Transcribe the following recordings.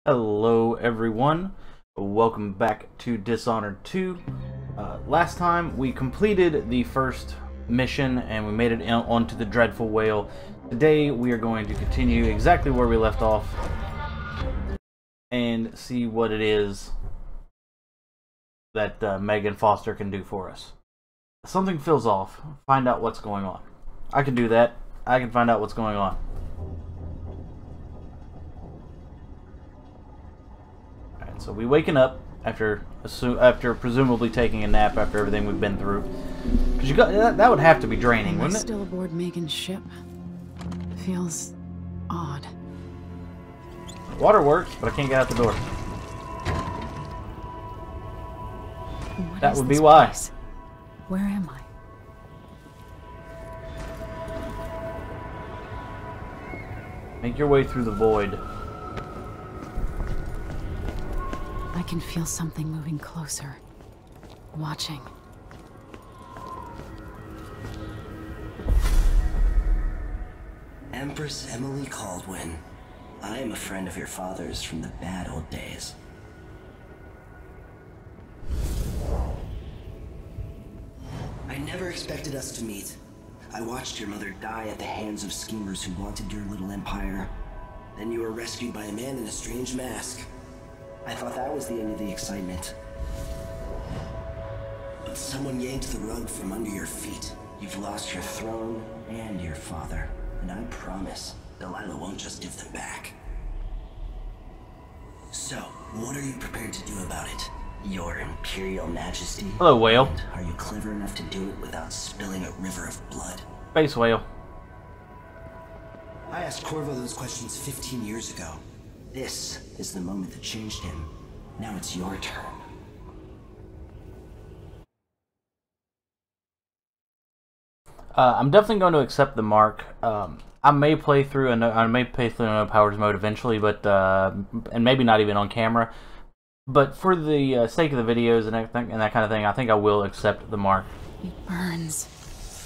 Hello everyone, welcome back to Dishonored 2. Last time we completed the first mission and we made it onto the Dreadful Whale. Today we are going to continue exactly where we left off and see what it is that Megan Foster can do for us. Something feels off, find out what's going on. I can do that, I can find out what's going on. So we waking up after presumably taking a nap after everything we've been through. Because you got that would have to be draining, wouldn't it? Still aboard Megan's ship. Feels odd. Water works, but I can't get out the door. That would be why. Place? Where am I? Make your way through the void. I can feel something moving closer. Watching. Empress Emily Caldwin. I am a friend of your father's from the bad old days. I never expected us to meet. I watched your mother die at the hands of schemers who wanted your little empire. Then you were rescued by a man in a strange mask. I thought that was the end of the excitement. But someone yanked the rug from under your feet. You've lost your throne and your father. And I promise, Delilah won't just give them back. So, what are you prepared to do about it? Your Imperial Majesty? Hello, whale. Are you clever enough to do it without spilling a river of blood? Space whale. I asked Corvo those questions 15 years ago. This is the moment that changed him. Now it's your turn. I'm definitely going to accept the mark. I may play through No Powers mode eventually, but and maybe not even on camera. But for the sake of the videos and everything and that kind of thing, I think I will accept the mark. It burns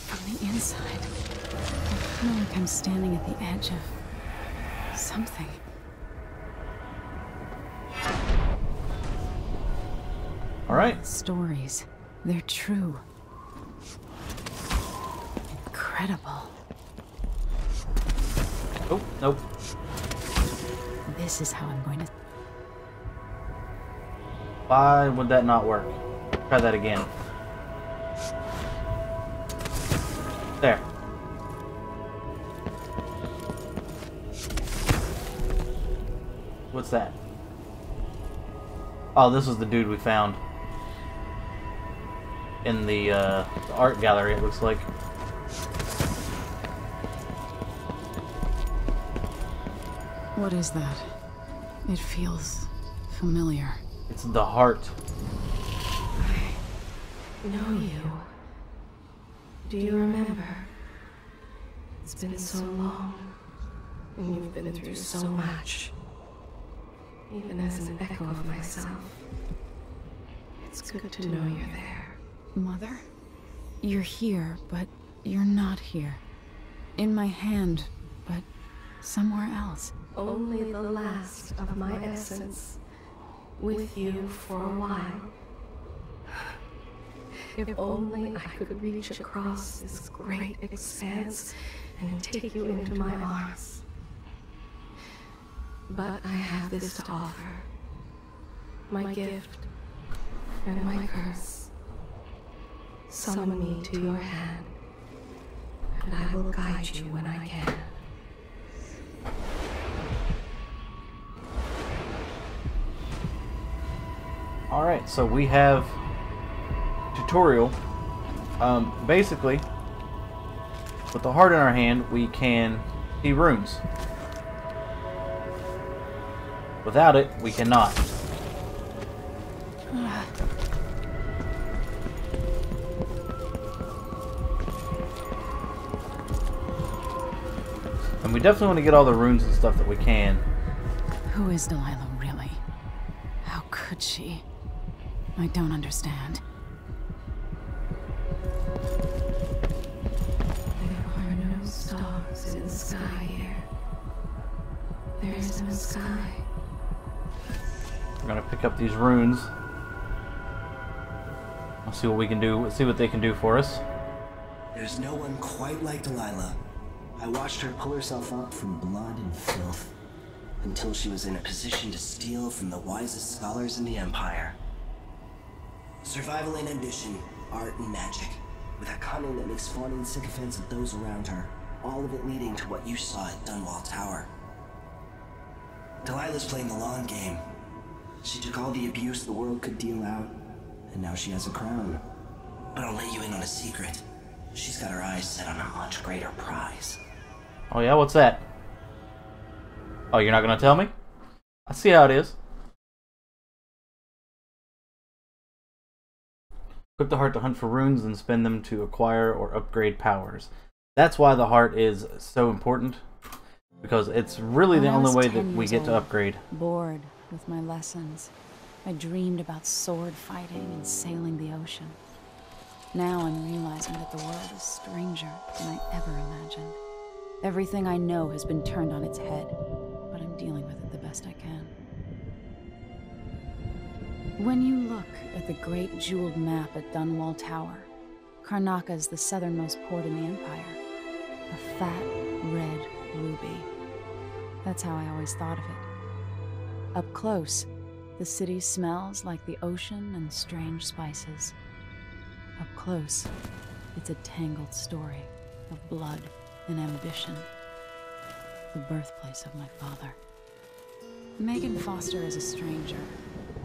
from the inside. I feel like I'm standing at the edge of something. All right. Stories. They're true. Incredible. Oh, nope. This is how I'm going to... Why would that not work? Try that again. There. What's that? Oh, this is the dude we found in the art gallery, it looks like. What is that? It feels familiar. It's the heart. I know you. Do you remember? It's been so long, and you've been through so much. Even as an echo of myself, it's good to know you're there. Mother? You're here, but you're not here. In my hand, but somewhere else. Only the last of my essence, with you for a while. If only I could reach across this great expanse and take you into my arms. But I have this to offer. My gift and my curse. Summon me to your hand, and I will guide you when I can. Alright, so we have tutorial. Basically, with the heart in our hand, we can see runes. Without it, we cannot. And we definitely want to get all the runes and stuff that we can. Who is Delilah, really? How could she? I don't understand. There are no stars in the sky here. There is no sky. We're gonna pick up these runes. I'll see what we can do. See what they can do for us. There's no one quite like Delilah. I watched her pull herself up from blood and filth until she was in a position to steal from the wisest scholars in the Empire. Survival and ambition, art and magic, with a cunning that makes fawning sycophants of those around her, all of it leading to what you saw at Dunwall Tower. Delilah's playing the long game. She took all the abuse the world could deal out, and now she has a crown. But I'll let you in on a secret. She's got her eyes set on a much greater prize. Oh yeah, what's that? Oh, you're not gonna tell me? I see how it is. Equip the heart to hunt for runes and spend them to acquire or upgrade powers. That's why the heart is so important. Because it's really the only way that we get to upgrade. Bored with my lessons, I dreamed about sword fighting and sailing the ocean. Now I'm realizing that the world is stranger than I ever imagined. Everything I know has been turned on its head, but I'm dealing with it the best I can. When you look at the great jeweled map at Dunwall Tower, Karnaca is the southernmost port in the Empire. A fat, red ruby. That's how I always thought of it. Up close, the city smells like the ocean and strange spices. Up close, it's a tangled story of blood and ambition. The birthplace of my father. Megan Foster is a stranger,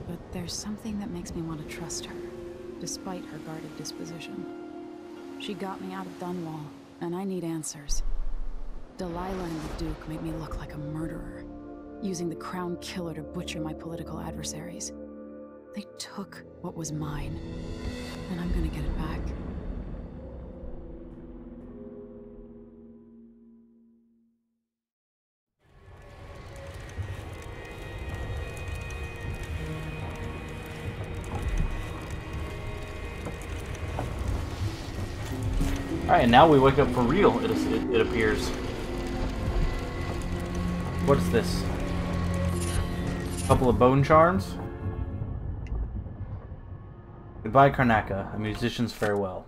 but there's something that makes me want to trust her, despite her guarded disposition. She got me out of Dunwall, and I need answers. Delilah and the Duke made me look like a murderer, using the Crown Killer to butcher my political adversaries. They took what was mine, and I'm gonna get it back. Alright, and now we wake up for real, it appears. What's this? A couple of bone charms? Goodbye, Karnaca. A musician's farewell.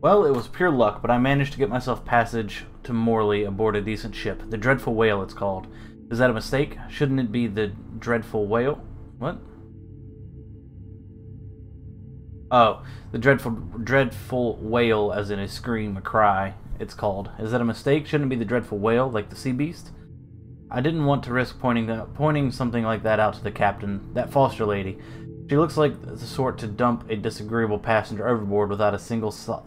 Well, it was pure luck, but I managed to get myself passage to Morley aboard a decent ship. The Dreadful Whale, it's called. Is that a mistake? Shouldn't it be the Dreadful Whale? What? Oh, the dreadful whale, as in a scream, a cry, it's called. Is that a mistake? Shouldn't it be the dreadful whale, like the sea beast? I didn't want to risk pointing something like that out to the captain, that Foster lady. She looks like the sort to dump a disagreeable passenger overboard without a single thought.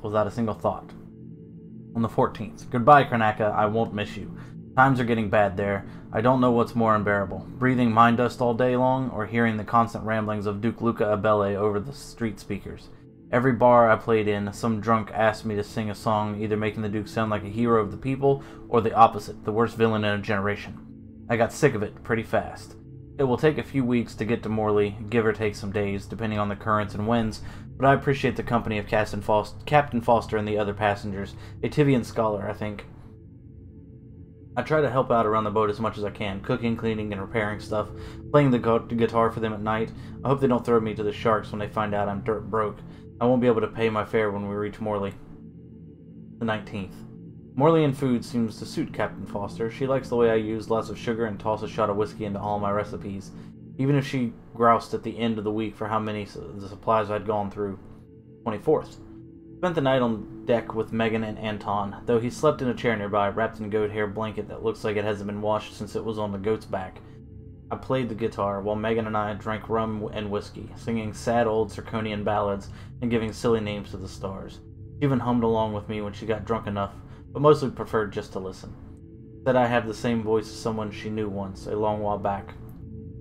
On the 14th. Goodbye, Karnaca. I won't miss you. Times are getting bad there. I don't know what's more unbearable. Breathing mine dust all day long, or hearing the constant ramblings of Duke Luca Abele over the street speakers. Every bar I played in, some drunk asked me to sing a song, either making the Duke sound like a hero of the people, or the opposite, the worst villain in a generation. I got sick of it pretty fast. It will take a few weeks to get to Morley, give or take some days, depending on the currents and winds, but I appreciate the company of Captain Foster and the other passengers. A Tivian scholar, I think. I try to help out around the boat as much as I can, cooking, cleaning, and repairing stuff, playing the guitar for them at night. I hope they don't throw me to the sharks when they find out I'm dirt broke. I won't be able to pay my fare when we reach Morley. The 19th. Morleyan food seems to suit Captain Foster. She likes the way I use lots of sugar and toss a shot of whiskey into all my recipes, even if she groused at the end of the week for how many the supplies I'd gone through. 24th. Spent the night on deck with Megan and Anton, though he slept in a chair nearby, wrapped in a goat hair blanket that looks like it hasn't been washed since it was on the goat's back. I played the guitar, while Megan and I drank rum and whiskey, singing sad old Circonian ballads and giving silly names to the stars. She even hummed along with me when she got drunk enough, but mostly preferred just to listen. Said I have the same voice as someone she knew once, a long while back.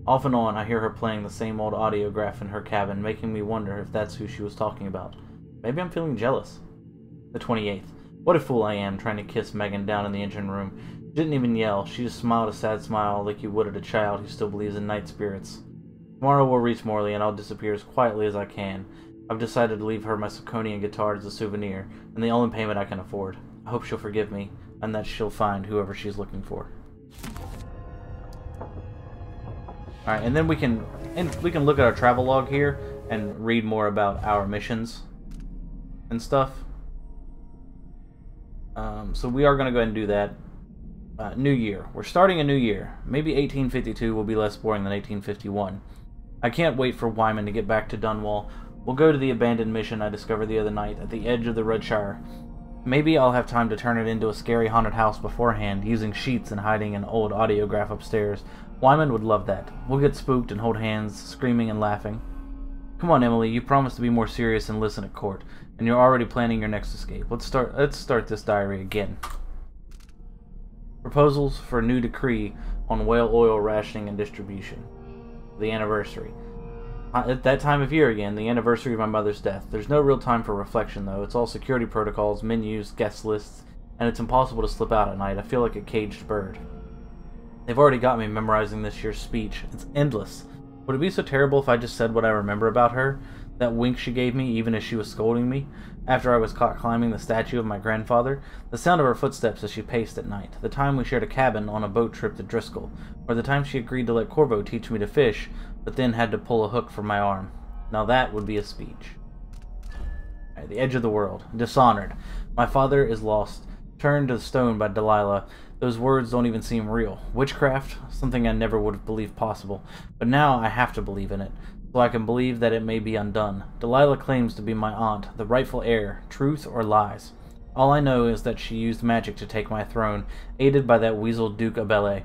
Off and on, I hear her playing the same old audiograph in her cabin, making me wonder if that's who she was talking about. Maybe I'm feeling jealous. The 28th. What a fool I am, trying to kiss Megan down in the engine room. She didn't even yell. She just smiled a sad smile like you would at a child who still believes in night spirits. Tomorrow we'll reach Morley and I'll disappear as quietly as I can. I've decided to leave her my Siconian guitar as a souvenir, and the only payment I can afford. I hope she'll forgive me, and that she'll find whoever she's looking for. Alright, and then we can look at our travel log here and read more about our missions and stuff. So we are going to go ahead and do that. New year. We're starting a new year. Maybe 1852 will be less boring than 1851. I can't wait for Wyman to get back to Dunwall. We'll go to the abandoned mission I discovered the other night at the edge of the Redshire. Maybe I'll have time to turn it into a scary haunted house beforehand, using sheets and hiding an old audiograph upstairs. Wyman would love that. We'll get spooked and hold hands, screaming and laughing. Come on, Emily, you promised to be more serious and listen at court, and you're already planning your next escape. Let's start this diary again. Proposals for a new decree on whale oil rationing and distribution. The anniversary. At that time of year again, the anniversary of my mother's death. There's no real time for reflection, though. It's all security protocols, menus, guest lists, and it's impossible to slip out at night. I feel like a caged bird. They've already got me memorizing this year's speech. It's endless. Would it be so terrible if I just said what I remember about her? That wink she gave me, even as she was scolding me, after I was caught climbing the statue of my grandfather, the sound of her footsteps as she paced at night, the time we shared a cabin on a boat trip to Driscoll, or the time she agreed to let Corvo teach me to fish, but then had to pull a hook from my arm. Now that would be a speech. Right, the edge of the world. Dishonored. My father is lost. Turned to stone by Delilah. Those words don't even seem real. Witchcraft? Something I never would have believed possible. But now I have to believe in it, so I can believe that it may be undone. Delilah claims to be my aunt, the rightful heir. Truth or lies? All I know is that she used magic to take my throne, aided by that weasel Duke Abele.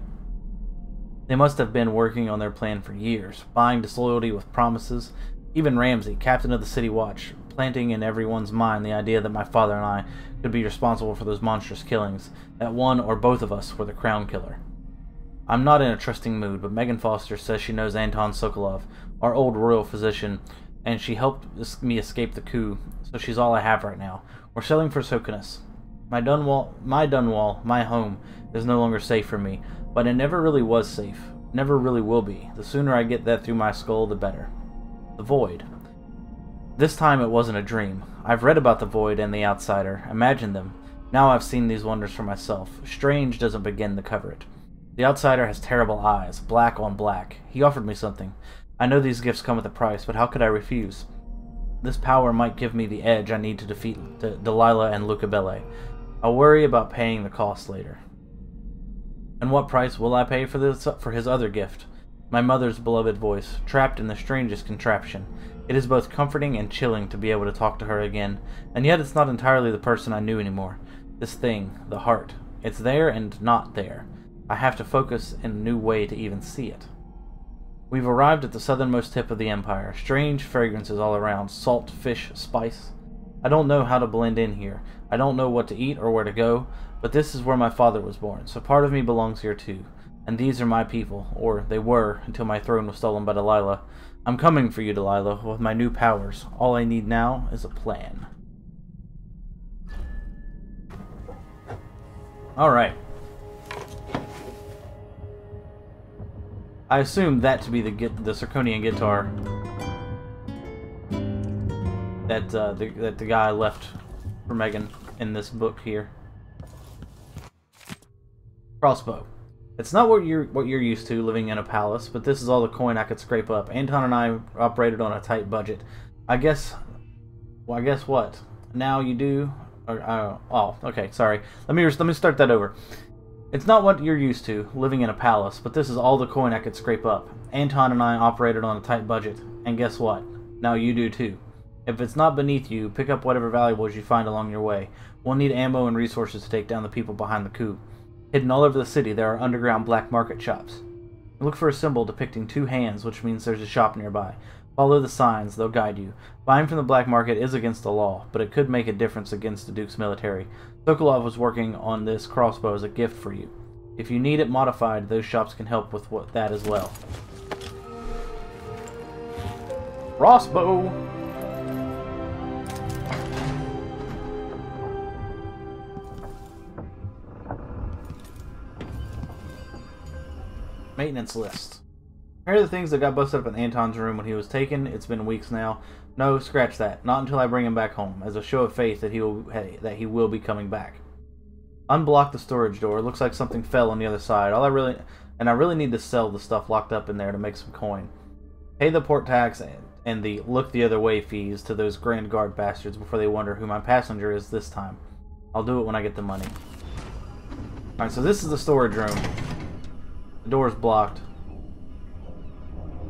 They must have been working on their plan for years, buying disloyalty with promises. Even Ramsay, captain of the City Watch, planting in everyone's mind the idea that my father and I could be responsible for those monstrous killings, that one or both of us were the crown killer. I'm not in a trusting mood, but Megan Foster says she knows Anton Sokolov, our old royal physician, and she helped me escape the coup, so she's all I have right now. We're selling for Sokonis. My Dunwall, my home, is no longer safe for me, but it never really was safe. Never really will be. The sooner I get that through my skull, the better. The Void. This time it wasn't a dream. I've read about the Void and the Outsider, imagined them. Now I've seen these wonders for myself. Strange doesn't begin to cover it. The Outsider has terrible eyes, black on black. He offered me something. I know these gifts come with a price, but how could I refuse? This power might give me the edge I need to defeat Delilah and Lucabelle. I'll worry about paying the cost later. And what price will I pay for his other gift? My mother's beloved voice, trapped in the strangest contraption. It is both comforting and chilling to be able to talk to her again, and yet it's not entirely the person I knew anymore. This thing, the heart, it's there and not there. I have to focus in a new way to even see it. We've arrived at the southernmost tip of the Empire. Strange fragrances all around, salt, fish, spice. I don't know how to blend in here. I don't know what to eat or where to go, but this is where my father was born, so part of me belongs here too. And these are my people, or they were, until my throne was stolen by Delilah. I'm coming for you, Delilah, with my new powers. All I need now is a plan. Alright. I assume that to be the Zirconian guitar that the guy left for Megan in this book here. Crossbow. It's not what you're used to living in a palace, but this is all the coin I could scrape up. Anton and I operated on a tight budget. I guess what? Now you do? Oh, okay, sorry. Let me start that over. It's not what you're used to, living in a palace, but this is all the coin I could scrape up. Anton and I operated on a tight budget, and guess what? Now you do too. If it's not beneath you, pick up whatever valuables you find along your way. We'll need ammo and resources to take down the people behind the coup. Hidden all over the city, there are underground black market shops. Look for a symbol depicting two hands, which means there's a shop nearby. Follow the signs, they'll guide you. Buying from the black market is against the law, but it could make a difference against the Duke's military. Sokolov was working on this crossbow as a gift for you. If you need it modified, those shops can help with that as well. Crossbow! Maintenance list. Here are the things that got busted up in Anton's room when he was taken. It's been weeks now. No, scratch that. Not until I bring him back home, as a show of faith that he will be coming back. Unblock the storage door. Looks like something fell on the other side. and I really need to sell the stuff locked up in there to make some coin. Pay the port tax and the look the other way fees to those Grand Guard bastards before they wonder who my passenger is this time. I'll do it when I get the money. Alright, so this is the storage room. The door's blocked.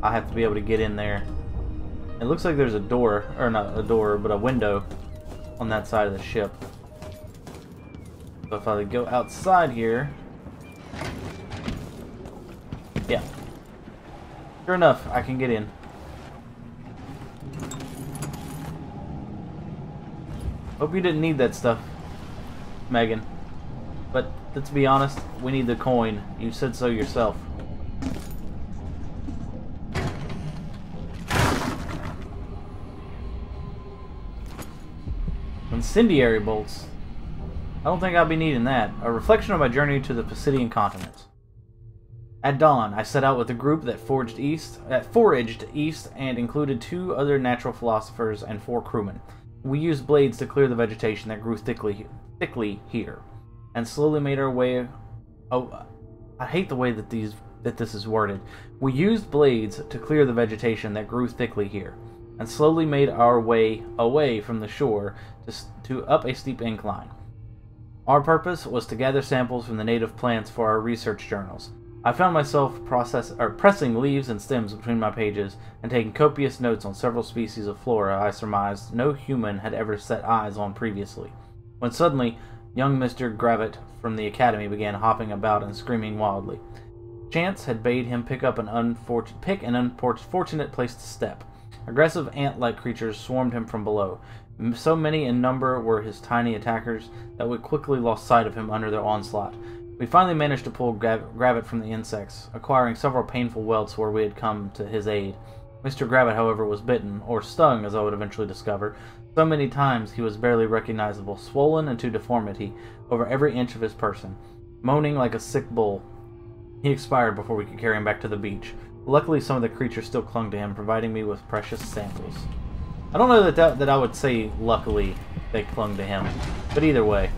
I have to be able to get in there. It looks like there's a door, or not a door, but a window on that side of the ship. So if I go outside here... Yeah. Sure enough, I can get in. Hope you didn't need that stuff, Megan. But let's be honest, we need the coin. You said so yourself. Incendiary bolts. I don't think I'll be needing that. A reflection of my journey to the Pisidian continent. At dawn, I set out with a group that foraged east and included 2 other natural philosophers and 4 crewmen. We used blades to clear the vegetation that grew thickly here, and slowly made our way... Oh, I hate the way that this is worded. We used blades to clear the vegetation that grew thickly here, and slowly made our way away from the shore to up a steep incline. Our purpose was to gather samples from the native plants for our research journals. I found myself pressing leaves and stems between my pages and taking copious notes on several species of flora I surmised no human had ever set eyes on previously, when suddenly young Mr. Gravitt from the academy began hopping about and screaming wildly. Chance had bade him pick an unfortunate place to step. Aggressive ant-like creatures swarmed him from below. So many in number were his tiny attackers that we quickly lost sight of him under their onslaught. We finally managed to pull Gravitt from the insects, acquiring several painful welts where we had come to his aid. Mr. Gravitt, however, was bitten, or stung as I would eventually discover, so many times he was barely recognizable, swollen into deformity over every inch of his person. Moaning like a sick bull, he expired before we could carry him back to the beach. Luckily, some of the creatures still clung to him, providing me with precious samples. I don't know that I would say luckily they clung to him, but either way.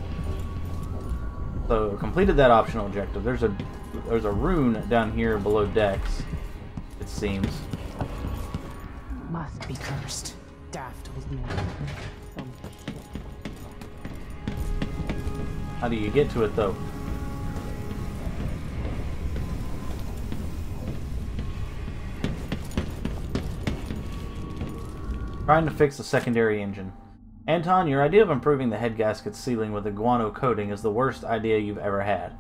So, completed that optional objective. There's a rune down here below decks, it seems. Must be cursed. Daft old man. How do you get to it, though? Trying to fix the secondary engine. Anton, your idea of improving the head gasket's sealing with a guano coating is the worst idea you've ever had.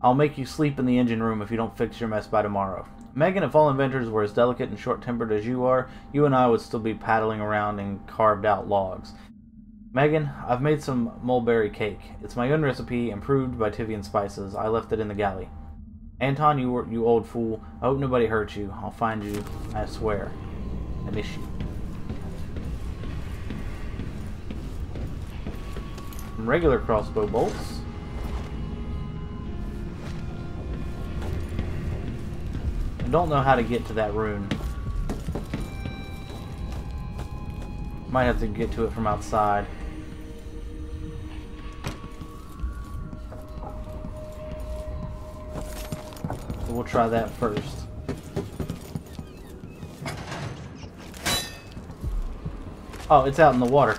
I'll make you sleep in the engine room if you don't fix your mess by tomorrow. Megan, if all inventors were as delicate and short-tempered as you are, you and I would still be paddling around in carved-out logs. Megan, I've made some mulberry cake. It's my own recipe, improved by Tivian spices. I left it in the galley. Anton, you old fool. I hope nobody hurt you. I'll find you, I swear. I miss you. Regular crossbow bolts. I don't know how to get to that rune. Might have to get to it from outside. So we'll try that first. Oh, it's out in the water.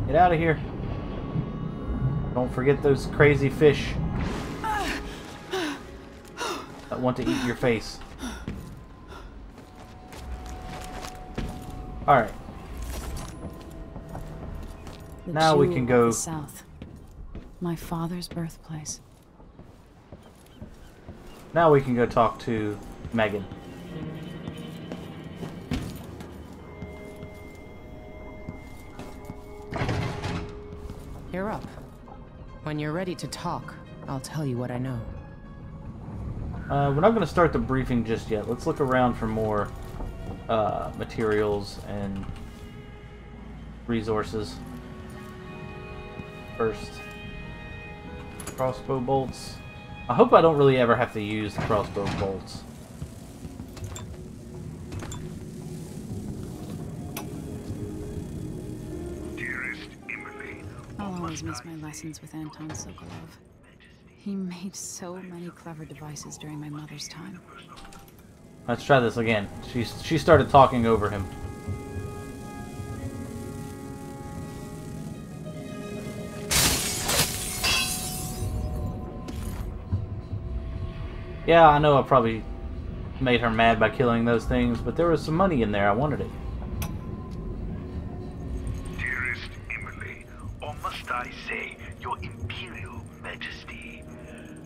Get out of here. Don't forget those crazy fish that want to eat your face. Alright. Now we can go south. My father's birthplace. Now we can go talk to Megan. You're up. When you're ready to talk, I'll tell you what I know. We're not going to start the briefing just yet. Let's look around for more materials and resources. First, crossbow bolts. I hope I don't really ever have to use the crossbow bolts. always miss my lessons with Anton Sokolov. He made so many clever devices during my mother's time. Let's try this again. She started talking over him. Yeah, I know I probably made her mad by killing those things, but there was some money in there. I wanted it. Dearest Emily, or must I say, your Imperial Majesty,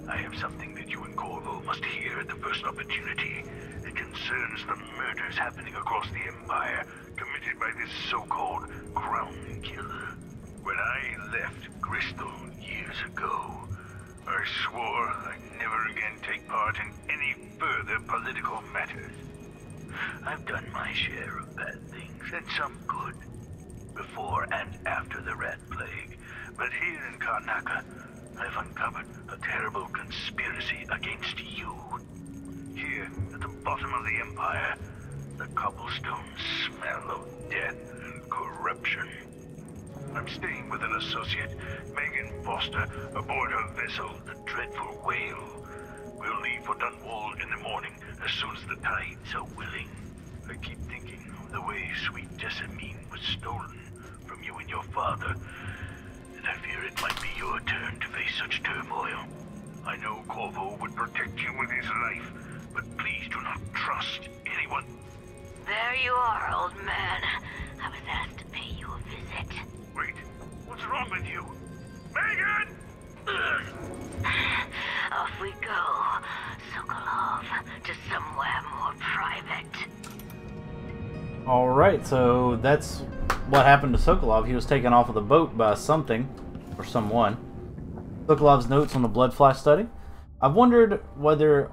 I have something that you and Corvo must hear at the first opportunity. It concerns the murders happening across the Empire, committed by this so-called Crown Killer. When I left Crystal years ago, I swore I'd never again take part in any further political matters. I've done my share of bad things, and some good, before and after the Rat Plague. But here in Karnaca, I've uncovered a terrible conspiracy against you. Here, at the bottom of the Empire, the cobblestones smell of death and corruption. I'm staying with an associate, Megan Foster, aboard her vessel, the Dreadful Whale. We'll leave for Dunwall in the morning, as soon as the tides are willing. I keep thinking of the way sweet Jessamine was stolen from you and your father, and I fear it might be your turn to face such turmoil. I know Corvo would protect you with his life, but please do not trust anyone. There you are, old man. I was asked to pay you a visit. Wait, what's wrong with you? Megan! Off we go, Sokolov, to somewhere more private. Alright, so that's what happened to Sokolov. He was taken off of the boat by something, or someone. Sokolov's notes on the bloodfly study. I've wondered whether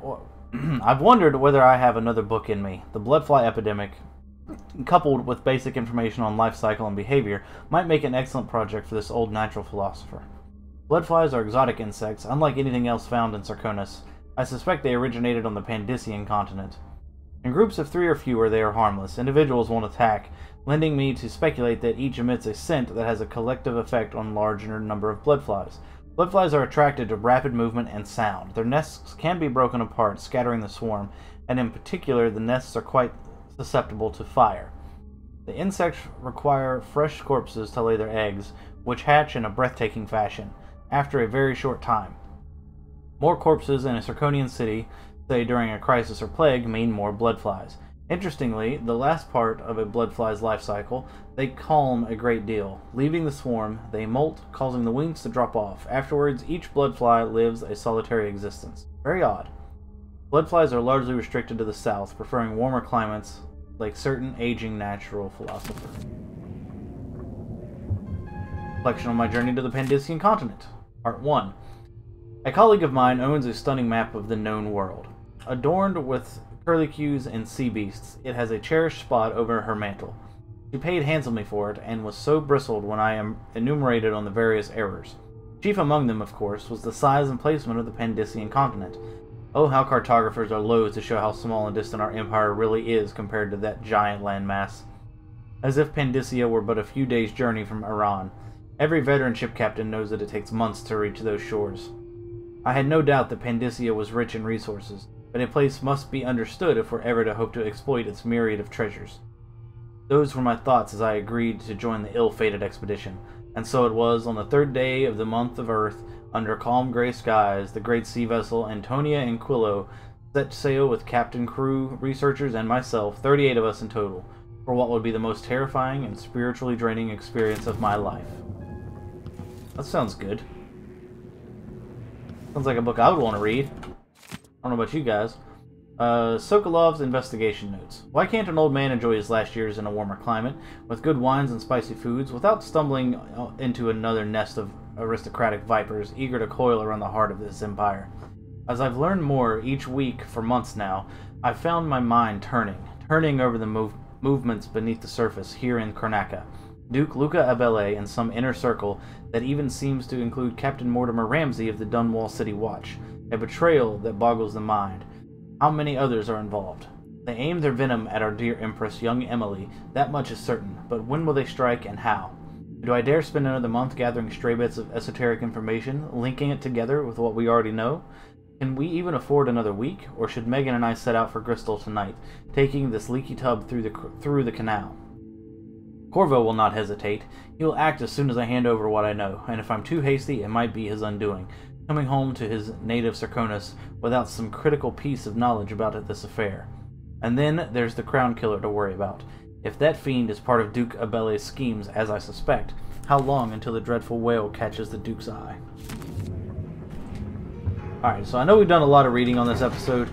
I have another book in me. The bloodfly epidemic, coupled with basic information on life cycle and behavior, might make an excellent project for this old natural philosopher. Bloodflies are exotic insects, unlike anything else found in Sarkonis. I suspect they originated on the Pandician continent. In groups of 3 or fewer, they are harmless. Individuals won't attack, lending me to speculate that each emits a scent that has a collective effect on a larger number of bloodflies. Bloodflies are attracted to rapid movement and sound. Their nests can be broken apart, scattering the swarm, and in particular, the nests are quite susceptible to fire. The insects require fresh corpses to lay their eggs, which hatch in a breathtaking fashion, after a very short time. More corpses in a Sarkonian city, say during a crisis or plague, mean more bloodflies. Interestingly, the last part of a bloodfly's life cycle, they calm a great deal. Leaving the swarm, they molt, causing the wings to drop off. Afterwards, each bloodfly lives a solitary existence. Very odd. Bloodflies are largely restricted to the south, preferring warmer climates, like certain aging natural philosophers. Reflection on my journey to the Pandician continent. Part 1. A colleague of mine owns a stunning map of the known world. Adorned with curlicues and sea beasts, it has a cherished spot over her mantle. She paid handsomely for it, and was so bristled when I enumerated on the various errors. Chief among them, of course, was the size and placement of the Pandician continent. Oh, how cartographers are loath to show how small and distant our empire really is compared to that giant landmass. As if Pandicia were but a few days' journey from Iran. Every veteran ship captain knows that it takes months to reach those shores. I had no doubt that Pandicia was rich in resources, but a place must be understood if we're ever to hope to exploit its myriad of treasures. Those were my thoughts as I agreed to join the ill-fated expedition, and so it was on the 3rd day of the month of Earth, under calm gray skies, the great sea vessel Antonia Anquillo set sail with captain, crew, researchers, and myself, 38 of us in total, for what would be the most terrifying and spiritually draining experience of my life. That sounds good. Sounds like a book I would want to read. I don't know about you guys. Sokolov's investigation notes. Why can't an old man enjoy his last years in a warmer climate, with good wines and spicy foods, without stumbling into another nest of aristocratic vipers eager to coil around the heart of this empire? As I've learned more each week for months now, I've found my mind turning over the movements beneath the surface here in Karnaca. Duke Luca Abele in some inner circle that even seems to include Captain Mortimer Ramsey of the Dunwall City Watch. A betrayal that boggles the mind. How many others are involved? They aim their venom at our dear Empress, young Emily, that much is certain, but when will they strike and how? Do I dare spend another month gathering stray bits of esoteric information, linking it together with what we already know? Can we even afford another week, or should Megan and I set out for Bristol tonight, taking this leaky tub through the canal? Corvo will not hesitate. He will act as soon as I hand over what I know, and if I'm too hasty, it might be his undoing, coming home to his native Sarkonis without some critical piece of knowledge about this affair. And then there's the Crown Killer to worry about. If that fiend is part of Duke Abele's schemes, as I suspect, how long until the dreadful whale catches the Duke's eye? Alright, so I know we've done a lot of reading on this episode,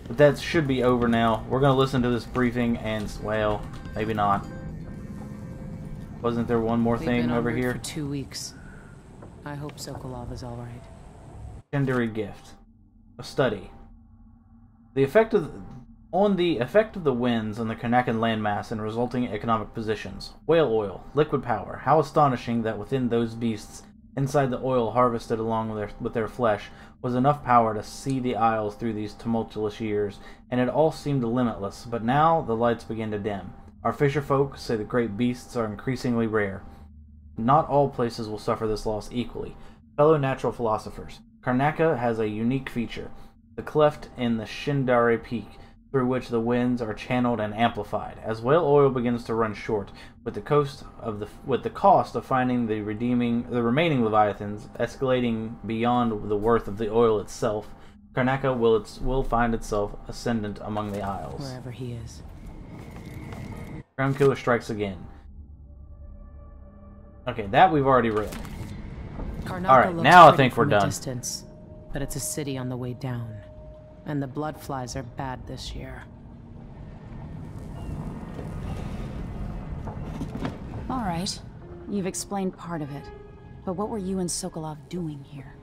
but that should be over now. We're going to listen to this briefing and, well, maybe not. Wasn't there one more thing over here? For 2 weeks. I hope Sokolov is alright. Legendary gift. A study. The effect of the winds on the Karnakan landmass and resulting economic positions. Whale oil, liquid power. How astonishing that within those beasts, inside the oil harvested along with their flesh, was enough power to see the Isles through these tumultuous years, and it all seemed limitless, but now the lights begin to dim. Our fisherfolk say the great beasts are increasingly rare. Not all places will suffer this loss equally. Fellow natural philosophers, Karnaca has a unique feature, the cleft in the Shindare Peak, through which the winds are channeled and amplified. As whale oil begins to run short, with the cost of finding the remaining leviathans escalating beyond the worth of the oil itself, Karnaca will find itself ascendant among the Isles. Wherever he is. Crown Killer strikes again. Okay, that we've already read. Alright, now I think we're done. Distance, but it's a city on the way down. And the blood flies are bad this year. Alright, you've explained part of it. But what were you and Sokolov doing here?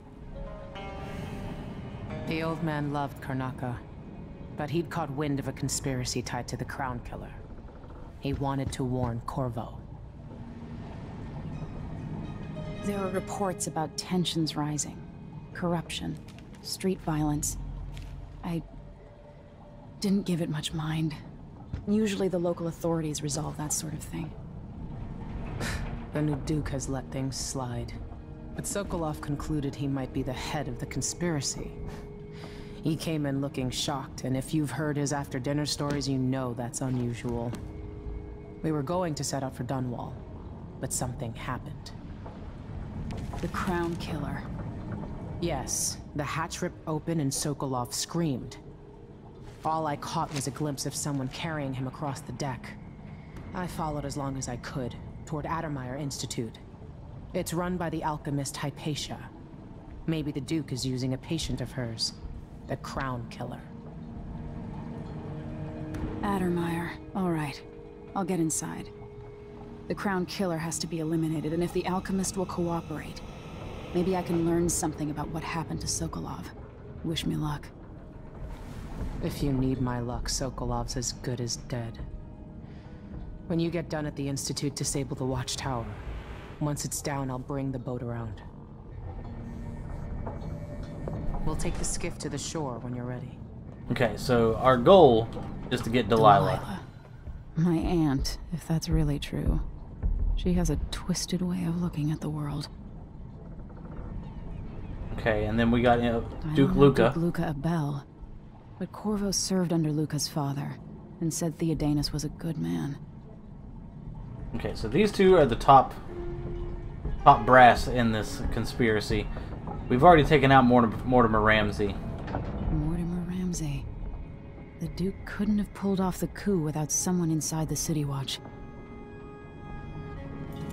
The old man loved Karnaca, but he'd caught wind of a conspiracy tied to the Crown Killer. He wanted to warn Corvo. There are reports about tensions rising, corruption, street violence. I didn't give it much mind. Usually the local authorities resolve that sort of thing. The new Duke has let things slide. But Sokolov concluded he might be the head of the conspiracy. He came in looking shocked, and if you've heard his after-dinner stories, you know that's unusual. We were going to set out for Dunwall, but something happened. The Crown Killer. Yes, the hatch ripped open and Sokolov screamed. All I caught was a glimpse of someone carrying him across the deck. I followed as long as I could, toward Addermeyer Institute. It's run by the alchemist Hypatia. Maybe the Duke is using a patient of hers, the Crown Killer. Addermeyer. All right. I'll get inside. The Crown Killer has to be eliminated, and if the alchemist will cooperate, maybe I can learn something about what happened to Sokolov. Wish me luck. If you need my luck, Sokolov's as good as dead. When you get done at the Institute, disable the watchtower. Once it's down, I'll bring the boat around. We'll take the skiff to the shore when you're ready. Okay, so our goal is to get Delilah. My aunt, if that's really true. She has a twisted way of looking at the world. Okay, and then we got Duke Luca. Duke Luca Abel. But Corvo served under Luca's father, and said Theodanus was a good man. Okay, so these two are the top brass in this conspiracy. We've already taken out Mortimer Ramsey. Mortimer Ramsey. The Duke couldn't have pulled off the coup without someone inside the City Watch.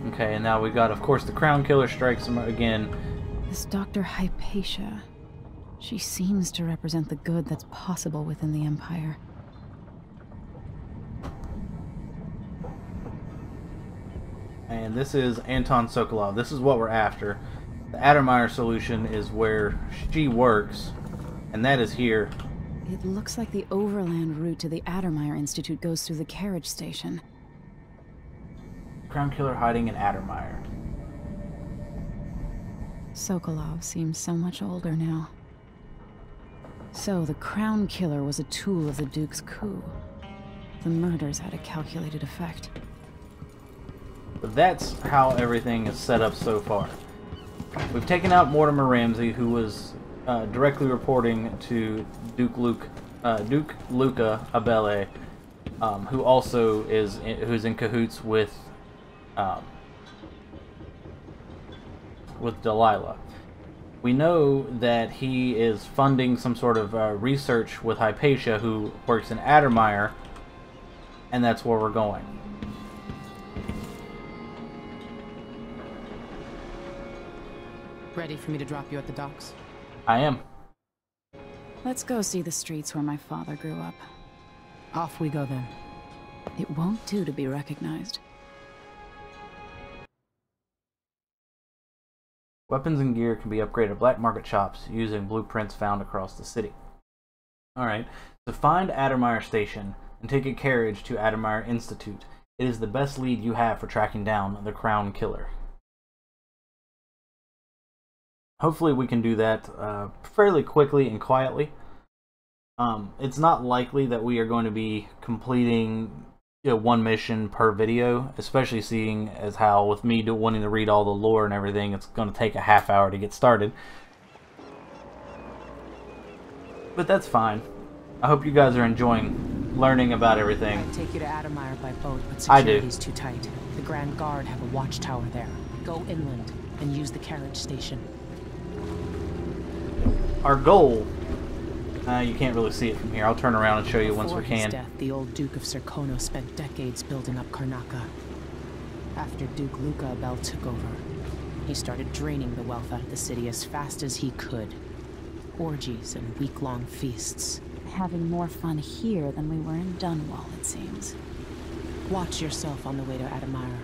Okay, and now we got, of course, the Crown Killer strikes him again. This Dr. Hypatia. She seems to represent the good that's possible within the Empire. And this is Anton Sokolov. This is what we're after. The Addermeyer solution is where she works, and that is here. It looks like the overland route to the Addermeyer Institute goes through the carriage station. Crown Killer hiding in Addermeyer. Sokolov seems so much older now. So the Crown Killer was a tool of the Duke's coup. The murders had a calculated effect. But that's how everything is set up so far. We've taken out Mortimer Ramsey, who was directly reporting to Duke Luca Abele, who also who's in cahoots with Delilah. We know that he is funding some sort of research with Hypatia, who works in Addermire, and that's where we're going. Ready for me to drop you at the docks? I am. Let's go see the streets where my father grew up. Off we go then. It won't do to be recognized. Weapons and gear can be upgraded at black market shops using blueprints found across the city. Alright, so find Addermire Station and take a carriage to Addermire Institute. It is the best lead you have for tracking down the Crown Killer. Hopefully we can do that fairly quickly and quietly. It's not likely that we are going to be completing one mission per video, especially seeing as how with me wanting to read all the lore and everything, it's going to take a half hour to get started. But that's fine. I hope you guys are enjoying learning about everything. I'd take you to Addermire by boat, but I do. security's too tight. The Grand Guard have a watchtower there. Go inland and use the carriage station. Our goal, you can't really see it from here. I'll turn around and show you once we Before his can. death, the old Duke of Serkono spent decades building up Karnaca. After Duke Luca Abel took over, he started draining the wealth out of the city as fast as he could. Orgies and week-long feasts. Having more fun here than we were in Dunwall, it seems. Watch yourself on the way to Addermire.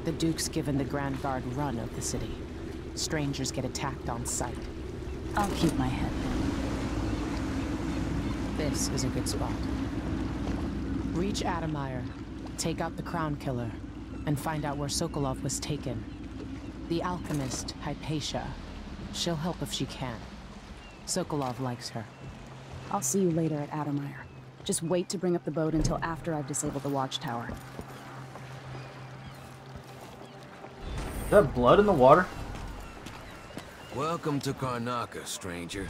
The Duke's given the Grand Guard run of the city. Strangers get attacked on sight. I'll keep my head down. This is a good spot. Reach Addermire, take out the Crown Killer, and find out where Sokolov was taken. The alchemist, Hypatia. She'll help if she can. Sokolov likes her. I'll see you later at Addermire. Just wait to bring up the boat until after I've disabled the watchtower. Is that blood in the water? Welcome to Karnaca, stranger.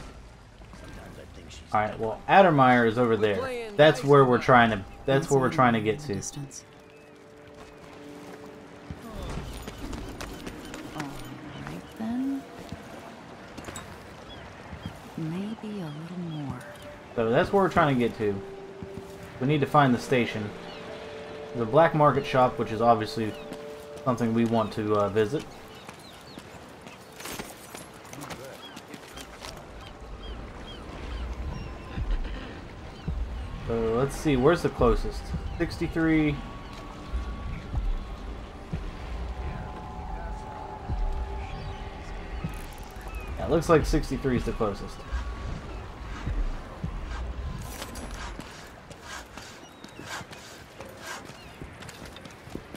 Alright, well, Addermire is over there. That's where we're trying to get to. Distance. Alright then. Maybe a little more. So that's where we're trying to get to. We need to find the station. The black market shop, which is obviously something we want to visit. So let's see, where's the closest? 63. Yeah, it looks like 63 is the closest.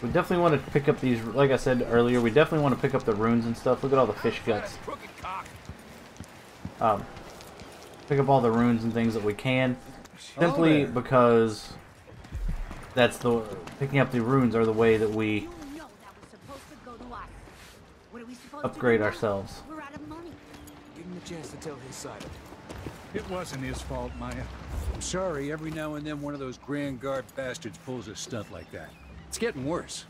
We definitely want to pick up these, like I said earlier, we definitely want to pick up the runes and stuff. Look at all the fish guts. Pick up all the runes and things that we can. Simply because that's picking up the runes are the way that we upgrade ourselves. We're out of money. Give him a chance to tell his side of it. It wasn't his fault, Maya. I'm sorry, every now and then one of those Grand Guard bastards pulls a stunt like that. It's getting worse.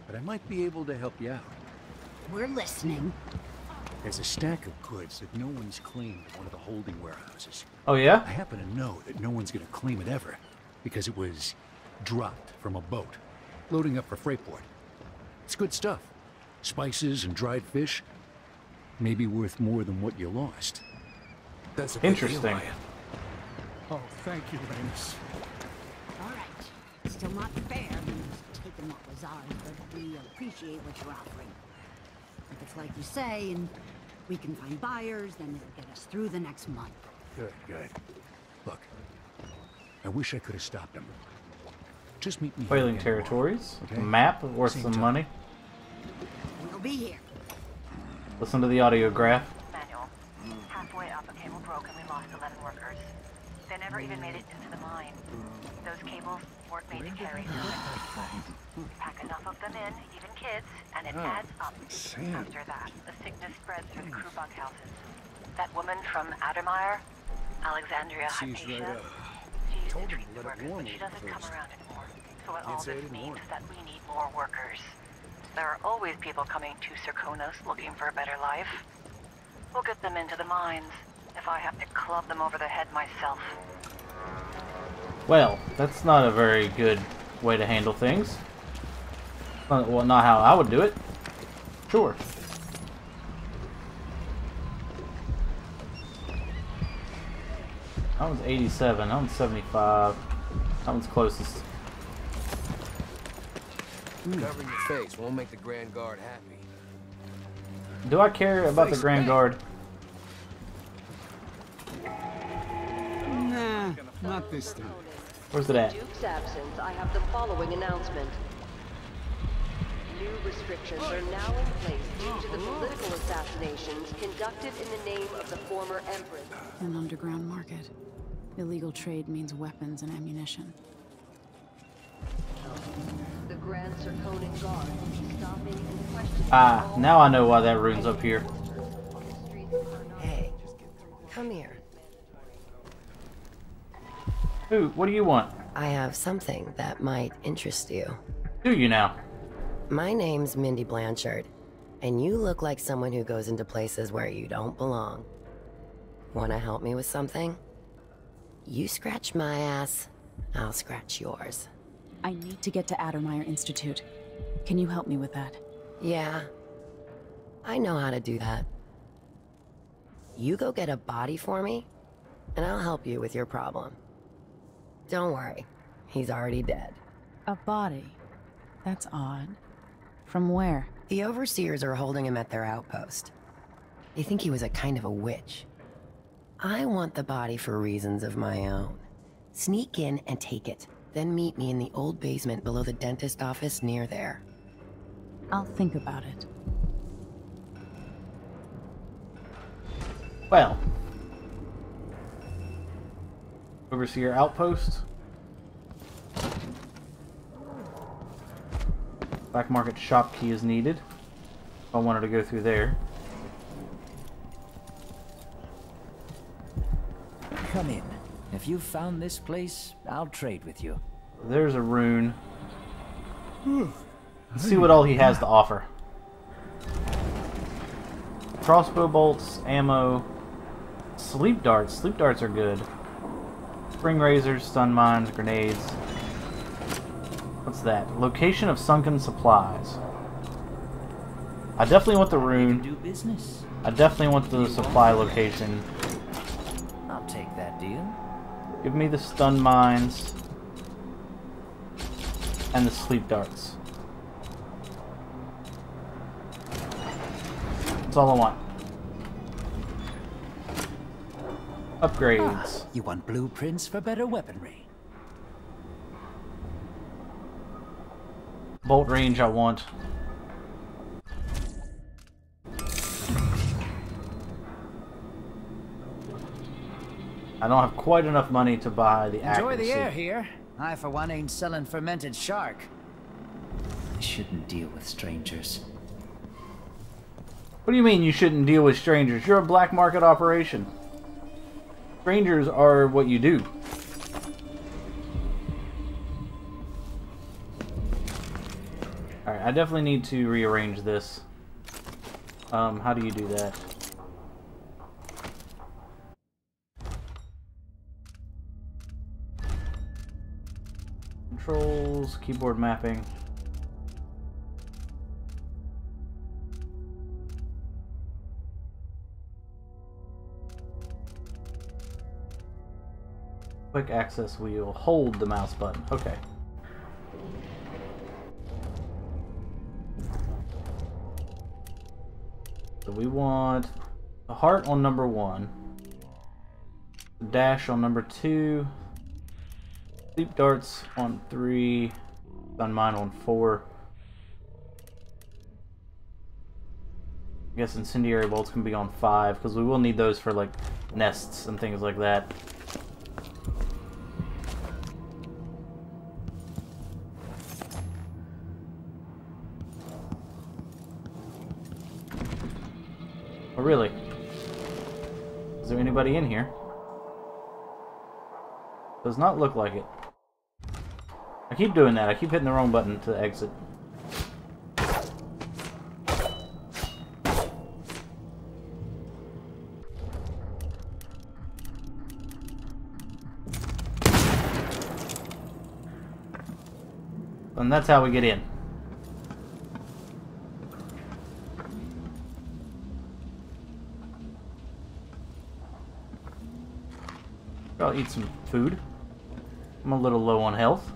But I might be able to help you out. We're listening. There's a stack of goods that no one's claimed at one of the holding warehouses. Oh yeah? I happen to know that no one's gonna claim it ever, because it was dropped from a boat, loading up for Freightport. It's good stuff. Spices and dried fish. Maybe worth more than what you lost. That's a big deal, Interesting. Maya. Oh, thank you, Ramus. All right. Still not fair. We've taken what was ours, but we appreciate what you're offering. If it's like you say, and we can find buyers, then it'll get us through the next month. Good, good. Look, I wish I could have stopped him. Just meet me here Whaling again territories. tomorrow, okay? A map worth Same some time. money. We'll be here. Listen to the audiograph. Manual. Halfway up, a cable broke and we lost 11 workers. Finish never even made it into the mine. Those cables weren't made to carry so many people. Pack enough of them in, even kids, and it adds up. After that, the sickness spreads through the crew bunkhouses. That woman from Addermeyer, Alexandria Hypatia, she used to treat the workers, but she doesn't come around anymore. So what all this means is that we need more workers. There are always people coming to Serkonos looking for a better life. We'll get them into the mines, if I have to club them over the head myself. Well, that's not a very good way to handle things. Well, not how I would do it. Sure. That one's 87. That one's 75. That one's closest. Covering your face won't make the Grand Guard happy. Do I care about the Grand Guard? Nah, not this time. Where's it at? Duke's absence, I have the following announcement. New restrictions are now in place due to the political assassinations conducted in the name of the former Empress. An underground market. Illegal trade means weapons and ammunition. The Grand Serkonan Guard will be stopping and questioning. Ah, now I know why that rune's up here. Hey, come here. Who? What do you want? I have something that might interest you. Do you now? My name's Mindy Blanchard, and you look like someone who goes into places where you don't belong. Wanna help me with something? You scratch my ass, I'll scratch yours. I need to get to Addermeyer Institute. Can you help me with that? Yeah, I know how to do that. You go get a body for me, and I'll help you with your problem. Don't worry, he's already dead. A body? That's odd. From where? The overseers are holding him at their outpost. They think he was a kind of a witch. I want the body for reasons of my own. Sneak in and take it, then meet me in the old basement below the dentist office near there. I'll think about it. Well. Overseer outpost. Black market shop key is needed. I wanted to go through there. Come in. If you've found this place, I'll trade with you. There's a rune. Let's see what all he has to offer. Crossbow bolts, ammo, sleep darts. Sleep darts are good. Spring razors, stun mines, grenades. What's that? Location of sunken supplies. I definitely want the rune. Do business. I definitely want the supply location. I'll take that deal. Give me the stun mines and the sleep darts. That's all I want. Upgrades. You want blueprints for better weaponry. Bolt range I want. I don't have quite enough money to buy the accuracy. Enjoy the air here. I, for one, ain't selling fermented shark. I shouldn't deal with strangers. What do you mean you shouldn't deal with strangers? You're a black market operation. Strangers are what you do. Alright, I definitely need to rearrange this. How do you do that? Controls, keyboard mapping. Quick access wheel. Hold the mouse button. Okay. So we want the heart on number 1. The dash on number 2. Sleep darts on 3. On mine on 4. I guess incendiary bolts can be on 5 because we will need those for like nests and things like that. really? Is there anybody in here? Does not look like it. I keep doing that. I keep hitting the wrong button to exit. And that's how we get in. I'll eat some food. I'm a little low on health.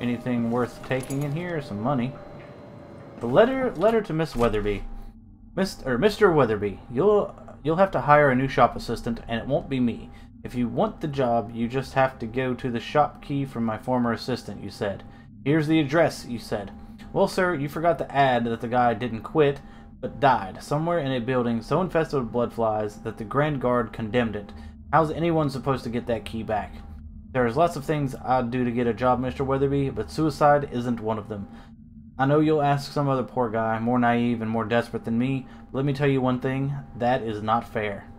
Anything worth taking in here? Some money. The letter to Miss Weatherby. Mr. Weatherby, you'll have to hire a new shop assistant, and it won't be me. If you want the job, you just have to go to the shop key from my former assistant, you said. Here's the address, you said. Well, sir, you forgot to add that the guy didn't quit, but died, somewhere in a building so infested with blood flies that the Grand Guard condemned it. How's anyone supposed to get that key back? There's lots of things I'd do to get a job, Mr. Weatherby, but suicide isn't one of them. I know you'll ask some other poor guy, more naive and more desperate than me, but let me tell you one thing, that is not fair.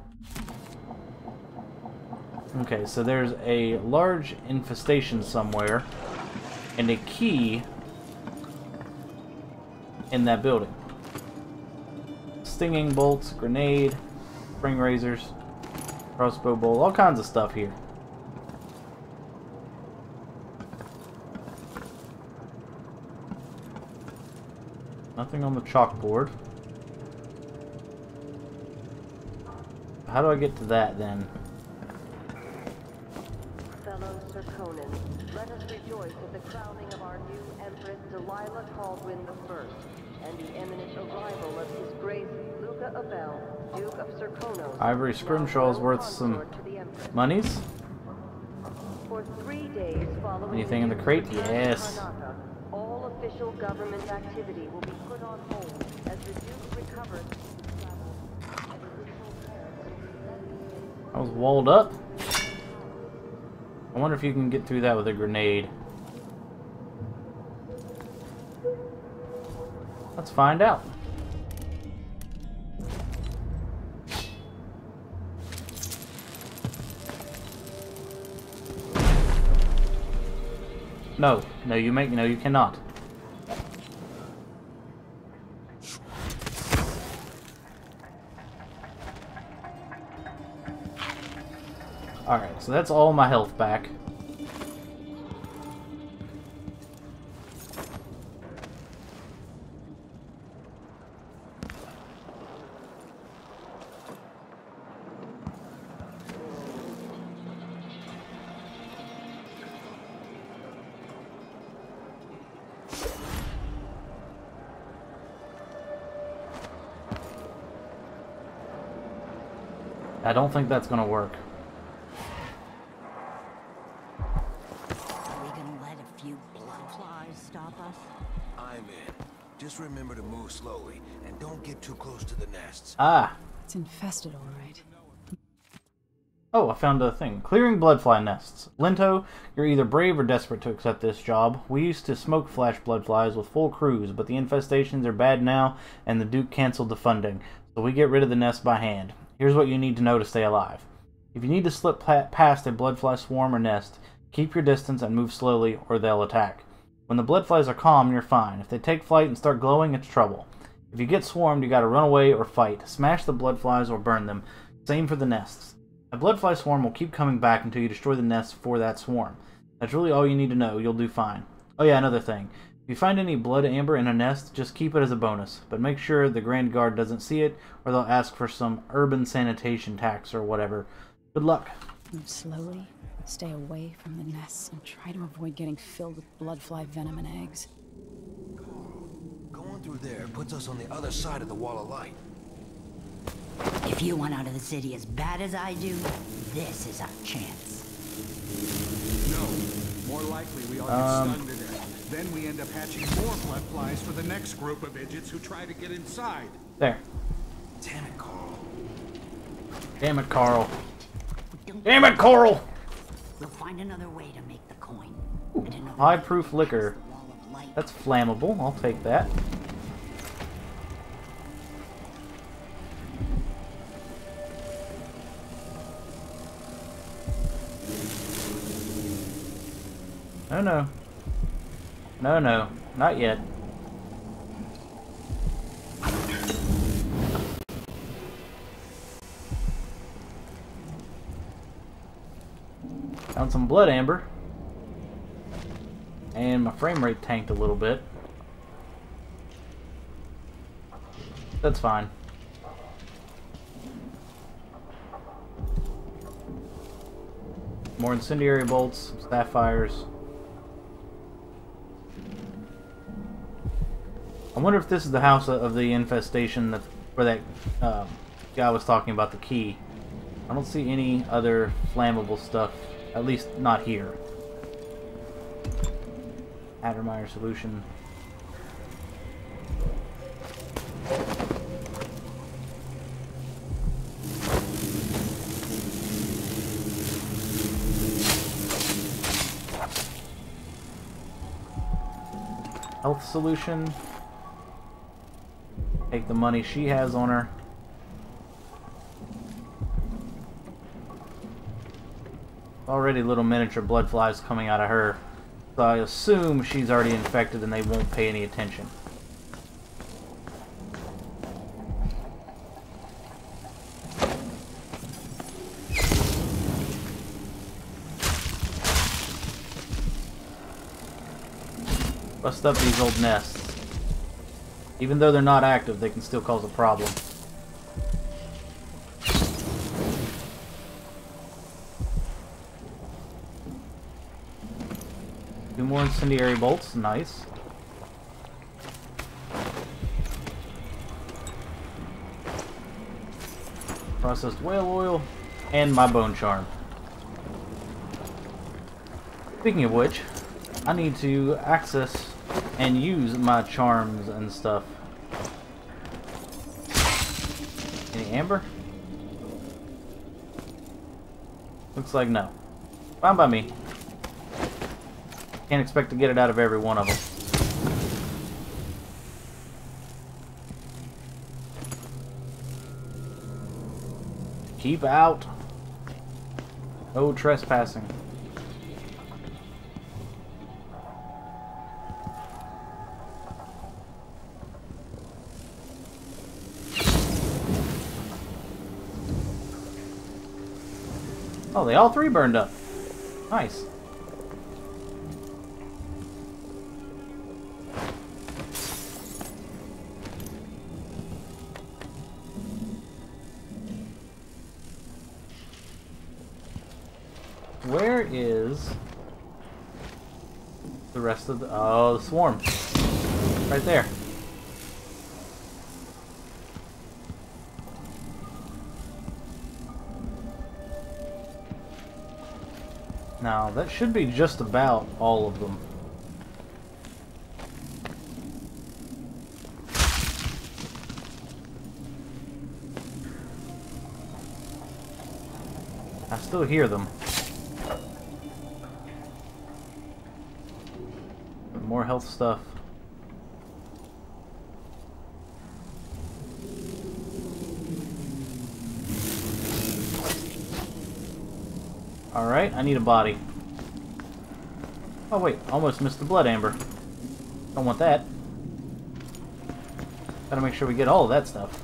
Okay, so there's a large infestation somewhere, and a key in that building. Stinging bolts, grenade, spring razors, crossbow bolt, all kinds of stuff here. Nothing on the chalkboard. How do I get to that then? Fellow Serkonans, let us rejoice at the crowning of our new Empress Delilah Caldwin I and the imminent arrival of His Grace Luca Abel, Duke of Serkonos. Ivory scrimshaw's worth some monies. For 3 days following Anything in the crate? Yes. all official government activity will be put on hold as the Duke recovers. I was walled up. I wonder if you can get through that with a grenade. Let's find out. No, you cannot. Alright, so that's all my health back. I don't think that's gonna work. Are we gonna let a few blood flies stop us? I'm in. Just remember to move slowly, and don't get too close to the nests. Ah. It's infested, all right. Oh, I found a thing. Clearing bloodfly nests. Linto, you're either brave or desperate to accept this job. We used to smoke flash bloodflies with full crews, but the infestations are bad now, and the Duke canceled the funding, so we get rid of the nests by hand. Here's what you need to know to stay alive. If you need to slip past a bloodfly swarm or nest, keep your distance and move slowly, or they'll attack. When the bloodflies are calm, you're fine. If they take flight and start glowing, it's trouble. If you get swarmed, you gotta run away or fight. Smash the bloodflies or burn them. Same for the nests. A bloodfly swarm will keep coming back until you destroy the nests for that swarm. That's really all you need to know. You'll do fine. Oh yeah, another thing. If you find any blood amber in a nest, just keep it as a bonus. But make sure the Grand Guard doesn't see it, or they'll ask for some urban sanitation tax or whatever. Good luck. Move slowly, stay away from the nests, and try to avoid getting filled with bloodfly venom and eggs. Going through there puts us on the other side of the wall of light. If you want out of the city as bad as I do, this is our chance. No. More likely we all get stunned to death. Then we end up hatching more blood flies for the next group of idiots who try to get inside. There. Damn it, Carl. Damn it, Carl. Damn it, Coral! We'll find another way to make the coin. High-proof liquor. That's flammable. I'll take that. No, no. No, no. Not yet. Found some blood amber. And my frame rate tanked a little bit. That's fine. More incendiary bolts, some sapphires. I wonder if this is the house of the infestation that, where that guy was talking about the key. I don't see any other flammable stuff, at least not here. Addermeyer solution. Health solution. Take the money she has on her. Already little miniature blood flies coming out of her. So I assume she's already infected and they won't pay any attention. Bust up these old nests. Even though they're not active, they can still cause a problem. Two more incendiary bolts, nice. Processed whale oil, and my bone charm. Speaking of which, I need to access and use my charms and stuff. Any amber? Looks like no. Fine by me. Can't expect to get it out of every one of them. Keep out. No trespassing. Oh, they all three burned up. Nice. Where is the rest of the... Oh, the swarm. Right there. Now, that should be just about all of them. I still hear them. More health stuff. Alright, I need a body. Oh wait, almost missed the blood amber. Don't want that. Gotta make sure we get all of that stuff.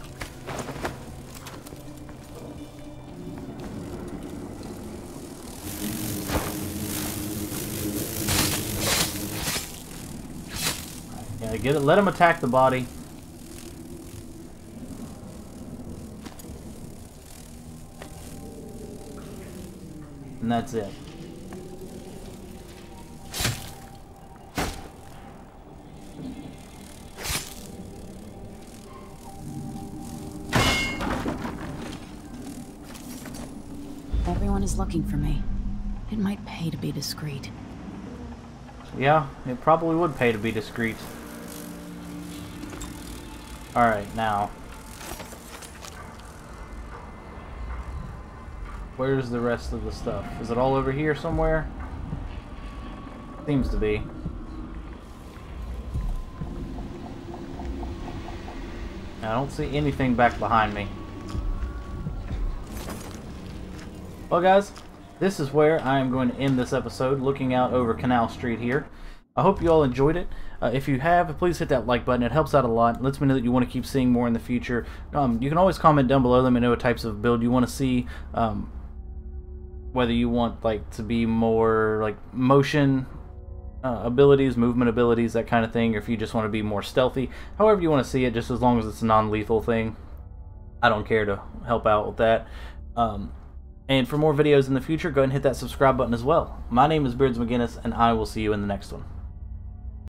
Yeah, get it. Let him attack the body. And that's it. Everyone is looking for me. It might pay to be discreet. Yeah, it probably would pay to be discreet. Alright, now. Where's the rest of the stuff? Is it all over here somewhere? Seems to be. I don't see anything back behind me. Well, guys, this is where I am going to end this episode, looking out over Canal Street here. I hope you all enjoyed it. If you have, please hit that like button. It helps out a lot. It lets me know that you want to keep seeing more in the future. You can always comment down below. Let me know what types of build you want to see. Whether you want like to be more like motion abilities, movement abilities, that kind of thing, or if you just want to be more stealthy. However you want to see it, just as long as it's a non-lethal thing. I don't care to help out with that. And for more videos in the future, go ahead and hit that subscribe button as well. My name is Beards McGinnis, and I will see you in the next one.